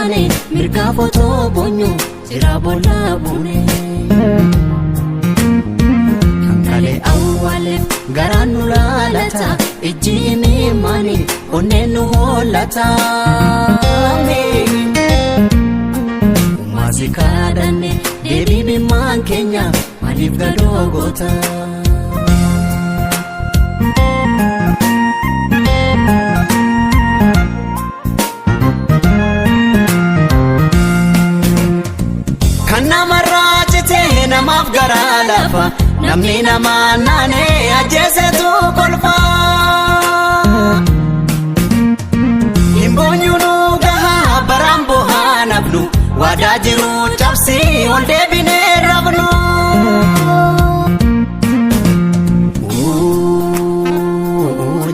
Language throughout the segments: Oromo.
taane mirga footoo boonyu sira bolla buune kankale awwaleef garaan nu laalata ijji imimani onneen nu hollata umaasi kadhanne deebii bimmaan keenya maaliif gadoo goota namaaf garaa lafa namni namaa naanee ajjeesetu kolfa himboonyuu nu gahaa baraan bu'aa nabnu waadaa jiru cabsii ol deebinee rabnu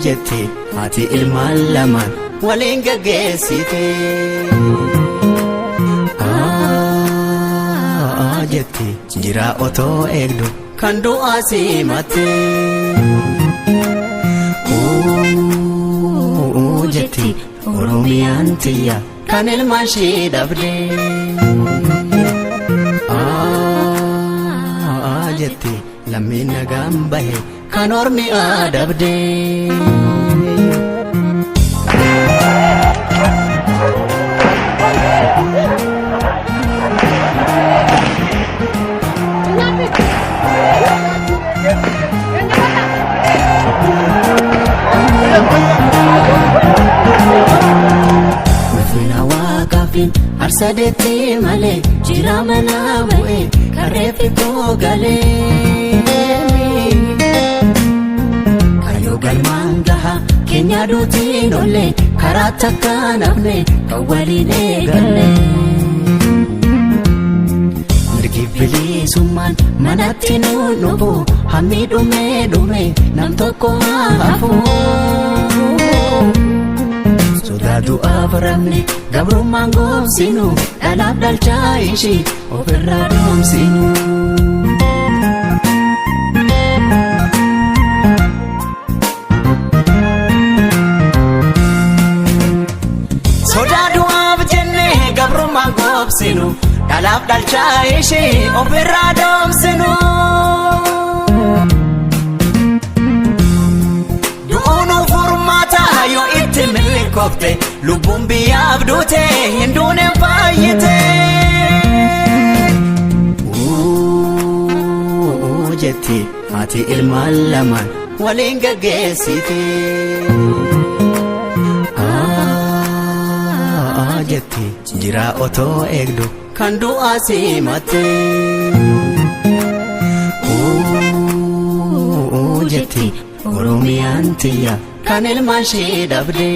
jette haati ilmaan lamaan waliin gaggeessite jette jira otoo eegdu kan du'aa simate jette oromiyaan tiyya kan ilmaan ishee dhabde jette lammiin nagaan bahe kan ormi adabde arsadetti malee jira mana bu'e karreefi koo galee kayyoo galmaan gaha keenya duutiin olle karaa takka nafne kan waliin eegalle mirgi bilisummaan manatti nu nubu hammi dhume nam tokko hafu sodaatu aframne gabrummaan goobsinu dhalaaf dhalchaa ishii ofirraa dhoomsinu sodaatu af jenne gabrummaan goobsinu dhalaaf dhalchaa ishii ofirraa dhoomsinu yo itti milkoofte lubbuun biyyaaf duute hinduuneen faayyite jetti haati ilmaan lamaan waliin gaggeessite jetti jira otoo eegdu kan du'aa simate jetti oromiyaan tiyya kan ilmaan ishee dhabde